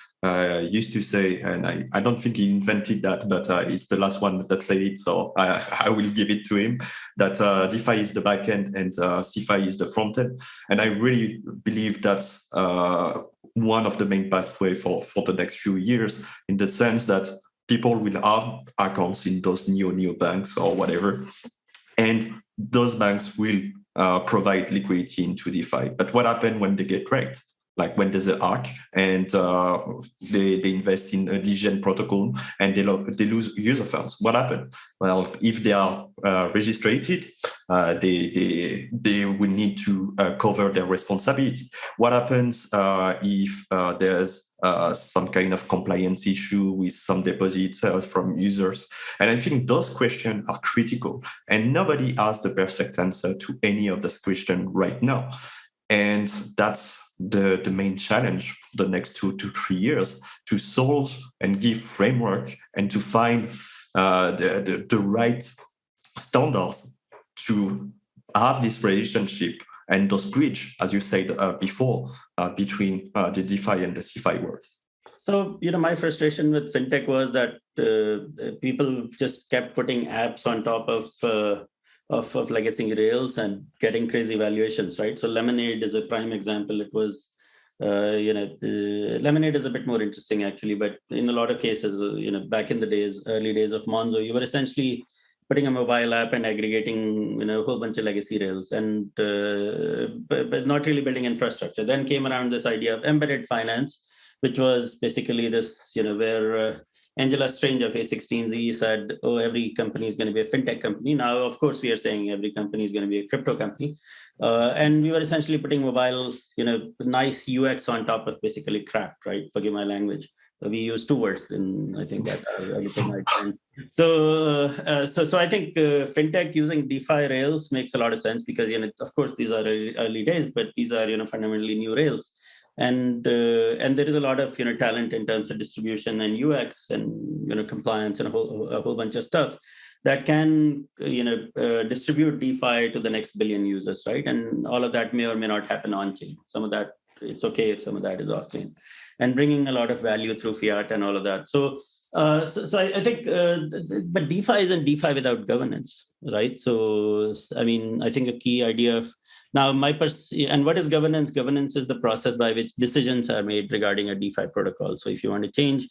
S4: used to say, and I don't think he invented that, but it's the last one that said it, so I will give it to him, that DeFi is the back end and CeFi is the front end. And I really believe that's one of the main pathway for the next few years, in the sense that people will have accounts in those neo banks or whatever, and those banks will provide liquidity into DeFi. But what happens when they get wrecked? When there's an arc and they invest in a DGen protocol and they lose user funds. What happened? Well, if they are registered, they will need to cover their responsibility. What happens if there's some kind of compliance issue with some deposits from users? And I think those questions are critical, and nobody has the perfect answer to any of those questions right now. And that's the main challenge for the next 2 to 3 years, to solve and give framework and to find the right standards to have this relationship and those bridge, as you said before, between the DeFi and the CeFi world.
S2: So, my frustration with fintech was that people just kept putting apps on top of legacy rails and getting crazy valuations, right? So Lemonade is a prime example. It was, Lemonade is a bit more interesting actually, but in a lot of cases, back in the early days of Monzo, you were essentially putting a mobile app and aggregating, a whole bunch of legacy rails, and but not really building infrastructure. Then came around this idea of embedded finance, which was basically this, where Angela Strange of A16Z said, "Oh, every company is going to be a fintech company." Now, of course, we are saying every company is going to be a crypto company, and we were essentially putting mobile, nice UX on top of basically crap, right? Forgive my language. We use two words in, I think, that editor might find. So I think fintech using DeFi rails makes a lot of sense because, of course, these are early days, but these are, fundamentally new rails. And there is a lot of talent in terms of distribution and UX and compliance and a whole bunch of stuff that can distribute DeFi to the next billion users, right? And all of that may or may not happen on chain. Some of that it's okay if some of that is off chain, and bringing a lot of value through fiat and all of that. So I think, but DeFi isn't DeFi without governance, right? So I mean, I think a key idea of now, and what is governance? Governance is the process by which decisions are made regarding a DeFi protocol. So if you want to change,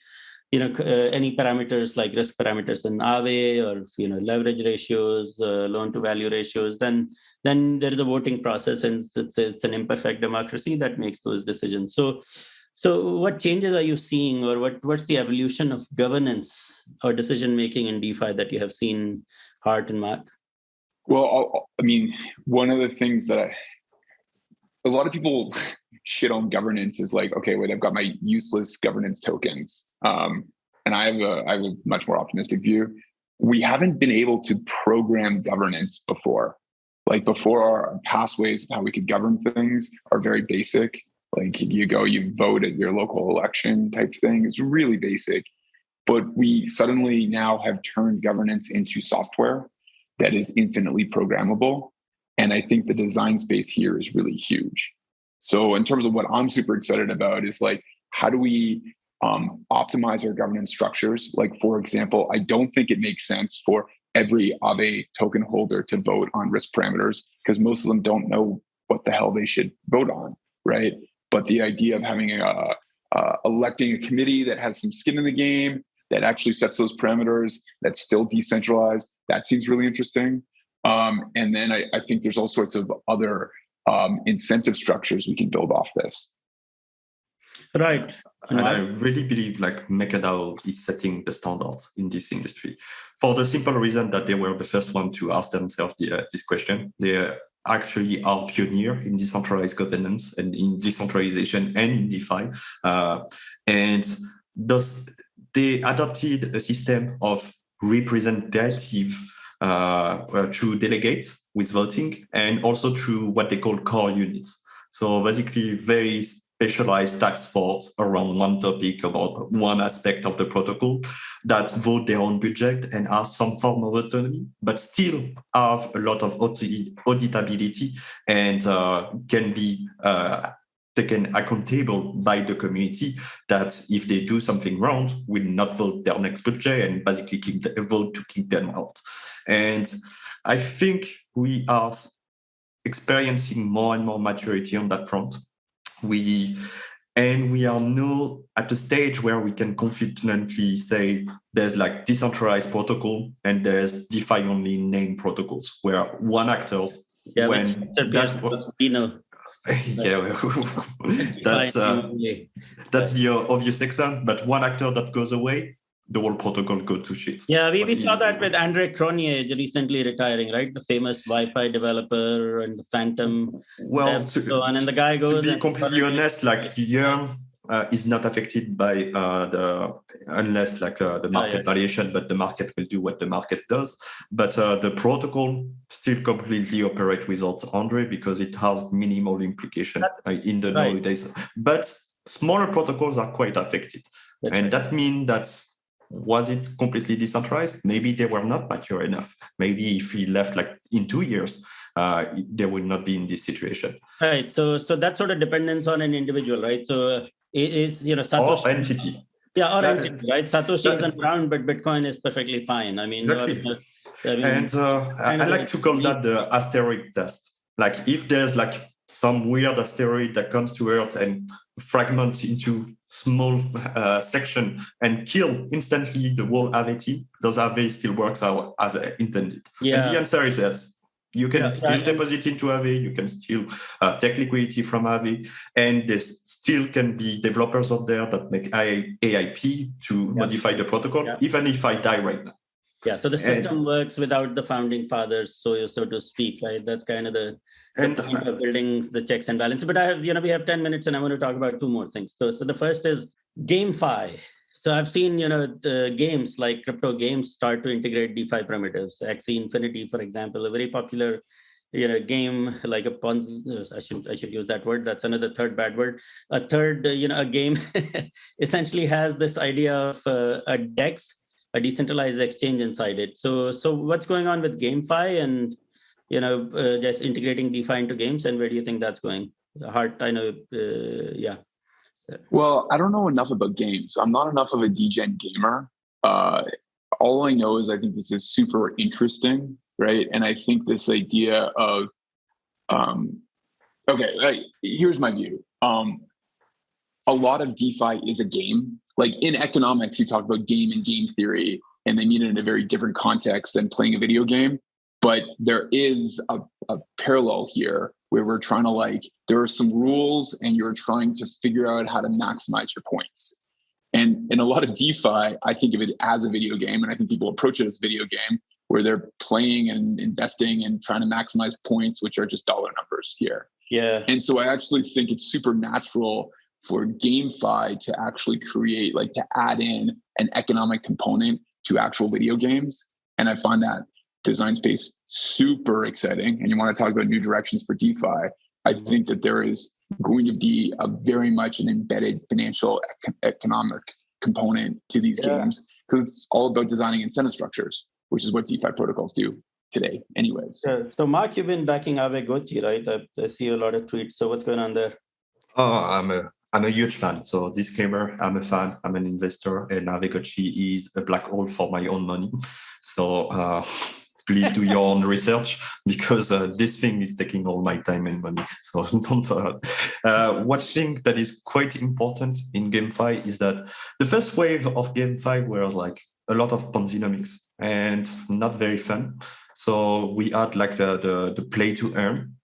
S2: any parameters like risk parameters in Aave or leverage ratios, loan to value ratios, then there is a voting process, and it's an imperfect democracy that makes those decisions. So what changes are you seeing, or what's the evolution of governance or decision making in DeFi that you have seen, Hart and Marc?
S3: Well, I memean, one of the things that a lot of people shit on governance is like, okay, wait, I've got my useless governance tokens. And I have a much more optimistic view. We haven't been able to program governance before. Like before, our past ways of how we could govern things are very basic. Like you vote at your local election type thing. It's really basic. But we suddenly now have turned governance into software that is infinitely programmable. And I think the design space here is really huge. So in terms of what I'm super excited about is like, how do we optimize our governance structures? Like, for example, I don't think it makes sense for every Aave token holder to vote on risk parameters because most of them don't know what the hell they should vote on, right? But the idea of having electing a committee that has some skin in the game, that actually sets those parameters, that's still decentralized, that seems really interesting. And then I think there's all sorts of other incentive structures we can build off this.
S2: Right.
S4: And I really believe like MakerDAO is setting the standards in this industry for the simple reason that they were the first one to ask themselves this question. They actually are pioneer in decentralized governance and in decentralization and in DeFi. And thus they adopted a system of representative through delegates with voting and also through what they call core units. So basically very specialized task force around one topic about one aspect of the protocol that vote their own budget and have some form of autonomy, but still have a lot of auditability and can be taken accountable by the community that if they do something wrong, will not vote their next budget and basically vote to kick them out. And I think we are experiencing more and more maturity on that front. We are now at a stage where we can confidently say there's like decentralized protocol and there's DeFi only name protocols where one actors when that's that's the obvious example, but one actor that goes away, the whole protocol goes to shit.
S2: Yeah, we saw that with Andre Cronje recently retiring, right? The famous Wi-Fi developer and the Phantom.
S4: Well,
S2: and the guy goes.
S4: To be completely honest, like Yearn is not affected by unless like the market variation, but the market will do what the market does. But the protocol still completely operate without Andre because it has minimal implication in the nowadays. But smaller protocols are quite affected, that means that. Was it completely decentralized? Maybe they were not mature enough. Maybe if we left like in 2 years, they would not be in this situation.
S2: Right. So that sort of dependence on an individual, right? So it is, Satoshi.
S4: Or entity.
S2: Yeah, or entity, right? Satoshi isn't around, but Bitcoin is perfectly fine. I mean,
S4: exactly. I like to call that the asteroid test. Like if there's like some weird asteroid that comes to Earth and fragments into small section and kill instantly the whole Aave team, does Aave still works out as intended? And the answer is yes. You can still deposit into Aave, you can still take liquidity from Aave, and there still can be developers out there that make AIP to modify the protocol, even if I die right now.
S2: Yeah, so the system works without the founding fathers, so to speak, right? That's kind of the point of building the checks and balances. But I have, we have 10 minutes, and I want to talk about two more things. So the first is GameFi. So I've seen, the games like crypto games start to integrate DeFi primitives. Axie Infinity, for example, a very popular, game like a Ponzi. I should use that word. That's another third bad word. A third, a game essentially has this idea of a DEX, a decentralized exchange inside it. So what's going on with GameFi and, just integrating DeFi into games, and where do you think that's going? Hart, I know,
S3: Well, I don't know enough about games. I'm not enough of a degen gamer. All I know is I think this is super interesting, right? And I think this idea of, here's my view. A lot of DeFi is a game. Like in economics, you talk about game and game theory, and they mean it in a very different context than playing a video game. But there is a parallel here where we're trying to there are some rules and you're trying to figure out how to maximize your points. And in a lot of DeFi, I think of it as a video game. And I think people approach it as a video game where they're playing and investing and trying to maximize points, which are just dollar numbers here.
S2: Yeah.
S3: And so I actually think it's super natural for GameFi to actually create, to add in an economic component to actual video games. And I find that design space super exciting. And you want to talk about new directions for DeFi. I think that there is going to be a very much an embedded financial economic component to these games, because it's all about designing incentive structures, which is what DeFi protocols do today anyways.
S2: So Marc, you've been backing avecoche, right? I see a lot of tweets. So what's going on there?
S4: Oh, I'm a huge fan. So disclaimer, I'm a fan, I'm an investor, and avecoche is a black hole for my own money. So please do your own research, because this thing is taking all my time and money. So don't. One thing that is quite important in GameFi is that the first wave of GameFi were a lot of Ponzinomics and not very fun. So we had the play to earn,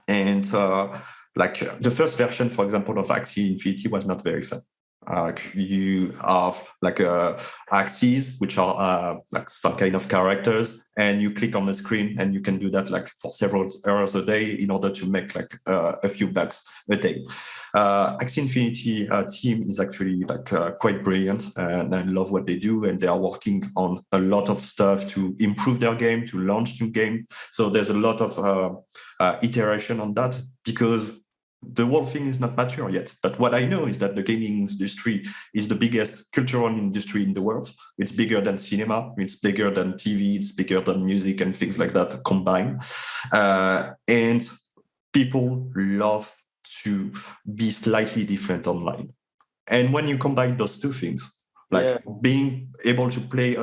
S4: and the first version, for example, of Axie Infinity was not very fun. You have axes, which are some kind of characters, and you click on the screen, and you can do that for several hours a day in order to make a few bucks a day. Axie Infinity team is actually quite brilliant, and I love what they do, and they are working on a lot of stuff to improve their game, to launch new game. So there's a lot of iteration on that, because the whole thing is not mature yet. But what I know is that the gaming industry is the biggest cultural industry in the world. It's bigger than cinema, it's bigger than TV, it's bigger than music and things like that combined. And people love to be slightly different online. And when you combine those two things, being able to play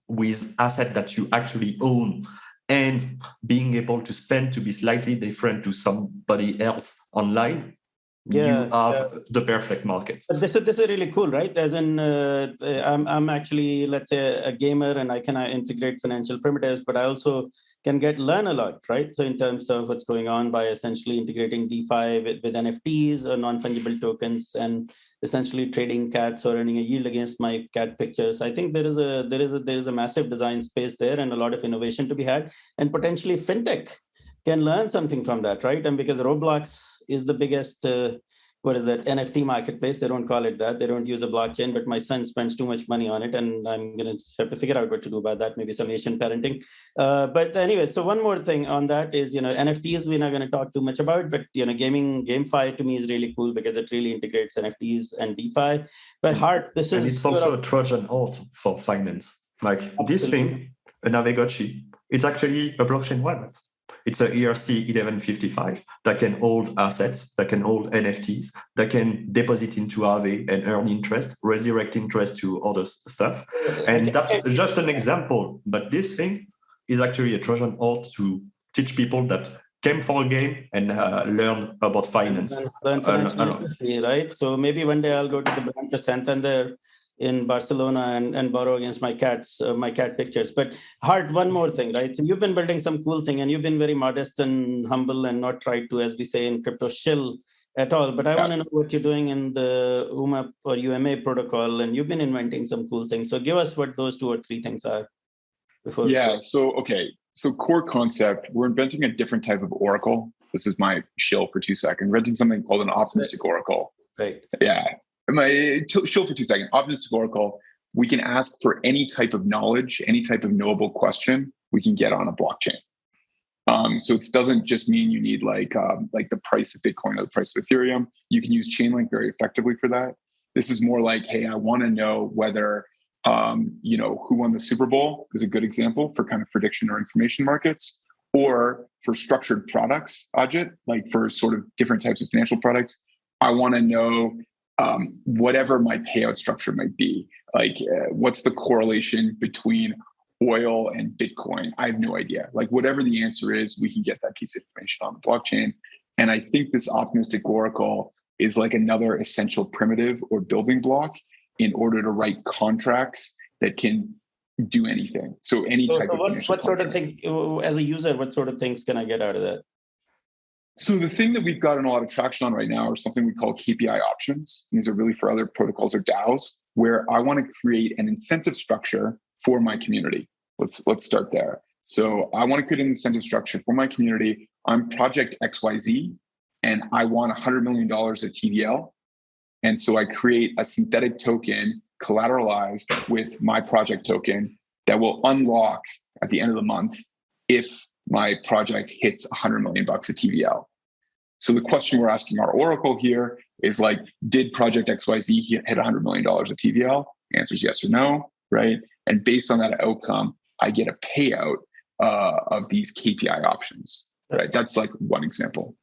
S4: with asset that you actually own, and being able to spend to be slightly different to somebody else online, you have the perfect market.
S2: But this is really cool, right? As in, I'm actually, let's say, a gamer, and I can integrate financial primitives, but I also can learn a lot, right? So in terms of what's going on by essentially integrating DeFi with NFTs or non-fungible tokens, and essentially trading cats or earning a yield against my cat pictures. I think there is a massive design space there, and a lot of innovation to be had, and potentially fintech can learn something from that, right? And because Roblox is the biggest NFT marketplace. They don't call it that. They don't use a blockchain, but my son spends too much money on it, and I'm going to have to figure out what to do about that. Maybe some Asian parenting. But anyway, so one more thing on that is, NFTs we're not going to talk too much about, but, GameFi to me is really cool because it really integrates NFTs and DeFi. But Hart, this is...
S4: And it's also a Trojan horse for finance. This thing, an avecoche, it's actually a blockchain wallet. It's a ERC 1155 that can hold assets, that can hold NFTs, that can deposit into Aave and earn interest, redirect interest to other stuff. And that's just an example. But this thing is actually a Trojan horse to teach people that came for a game and learn about finance.
S2: Learn financial literacy, right? So maybe one day I'll go to the branch of Santander in Barcelona and borrow against my cat pictures. But Hart, one more thing, right? So you've been building some cool thing, and you've been very modest and humble and not tried to, as we say in crypto, shill at all. But I want to know what you're doing in the UMA or UMA protocol, and you've been inventing some cool things. So give us what those 2 or 3 things are.
S3: So core concept, we're inventing a different type of oracle. This is my shill for 2 seconds. Inventing something called an optimistic oracle.
S2: Right.
S3: Yeah. My shill for 2 seconds. Optimistic oracle. We can ask for any type of knowledge, any type of knowable question we can get on a blockchain. So it doesn't just mean you need like the price of Bitcoin or the price of Ethereum. You can use Chainlink very effectively for that. This is more like, hey, I want to know whether who won the Super Bowl is a good example for kind of prediction or information markets, or for structured products, Ajit, like for sort of different types of financial products. I want to know whatever my payout structure might be, like what's the correlation between oil and Bitcoin? I have no idea. Like whatever the answer is, we can get that piece of information on the blockchain. And I think this optimistic oracle is like another essential primitive or building block in order to write contracts that can do anything. So any type of financial
S2: what sort of things, as a user, what sort of things can I get out of that?
S3: So the thing that we've gotten a lot of traction on right now are something we call KPI options. These are really for other protocols or DAOs, where I want to create an incentive structure for my community. Let's start there. So I want to create an incentive structure for my community. I'm project XYZ, and I want $100 million of TVL. And so I create a synthetic token collateralized with my project token that will unlock at the end of the month if my project hits $100 million of TVL. So the question we're asking our oracle here is like, did project XYZ hit $100 million of TVL? The answer is yes or no, right? And based on that outcome, I get a payout of these KPI options, right? That's like one example.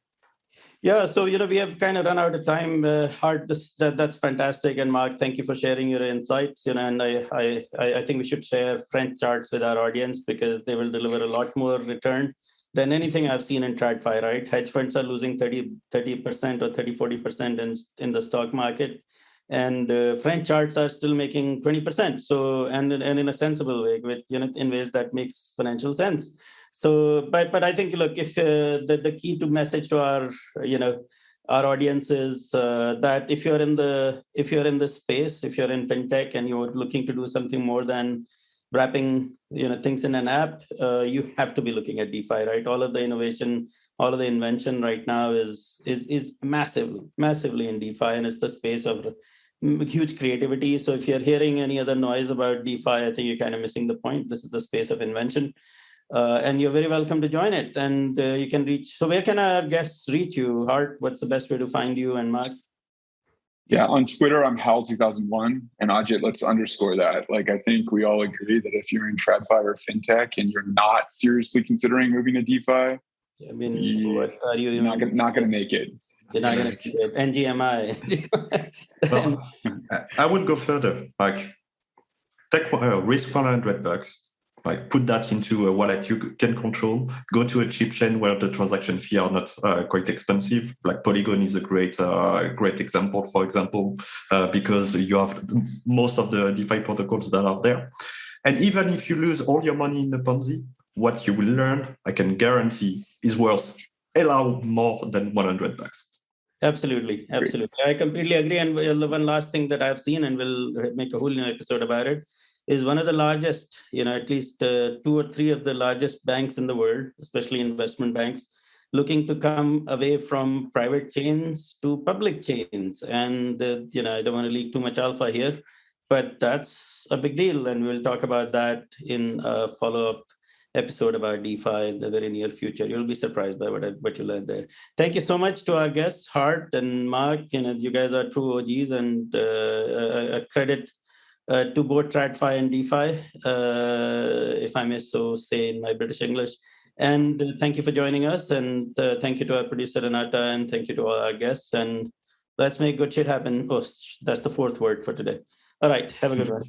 S2: Yeah, so we have kind of run out of time. Hart, that's fantastic, and Marc, thank you for sharing your insights. And I think we should share French charts with our audience, because they will deliver a lot more return than anything I've seen in TradFi. Right, hedge funds are losing 30% or 30-40% in the stock market, and French charts are still making 20%. So and in a sensible way, with in ways that makes financial sense. So, but I think, look, if the key to message to our audience is that if you're in the space, if you're in fintech and you're looking to do something more than wrapping things in an app, you have to be looking at DeFi, right? All of the innovation, all of the invention right now is massively in DeFi, and it's the space of huge creativity. So if you're hearing any other noise about DeFi, I think you're kind of missing the point. This is the space of invention. And you're very welcome to join it. And you can reach. So where can our guests reach you, Hart? What's the best way to find you, and Marc?
S3: Yeah, on Twitter, I'm Hal2001. And Ajit, let's underscore that. Like, I think we all agree that if you're in TradFi or FinTech and you're not seriously considering moving to DeFi,
S2: I mean, what are you?
S3: Not going to make it.
S2: You're not going to make it. NGMI.
S4: Well, I would go further. Like, take risk $100. Like, put that into a wallet you can control. Go to a cheap chain where the transaction fee are not quite expensive. Like Polygon is a great example, for example, because you have most of the DeFi protocols that are there. And even if you lose all your money in the Ponzi, what you will learn, I can guarantee, is worth a lot more than $100.
S2: Absolutely. I completely agree. And one last thing that I've seen, and we'll make a whole new episode about it, is one of the largest, at least 2 or 3 of the largest banks in the world, especially investment banks, looking to come away from private chains to public chains. And, I don't want to leak too much alpha here, but that's a big deal. And we'll talk about that in a follow-up episode about DeFi in the very near future. You'll be surprised by what you learn there. Thank you so much to our guests, Hart and Marc. You guys are true OGs, and a credit to both TradFi and DeFi, if I may so say in my British English. And thank you for joining us. And thank you to our producer, Renata, and thank you to all our guests. And let's make good shit happen. Oh, that's the 4th word for today. All right. Have a good one.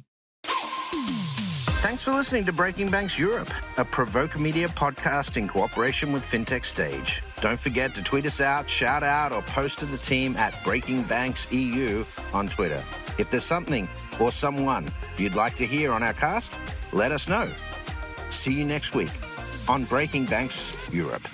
S1: Thanks for listening to Breaking Banks Europe, a Provoke Media podcast in cooperation with Fintech Stage. Don't forget to tweet us out, shout out, or post to the team at Breaking Banks EU on Twitter. If there's something or someone you'd like to hear on our cast, let us know. See you next week on Breaking Banks Europe.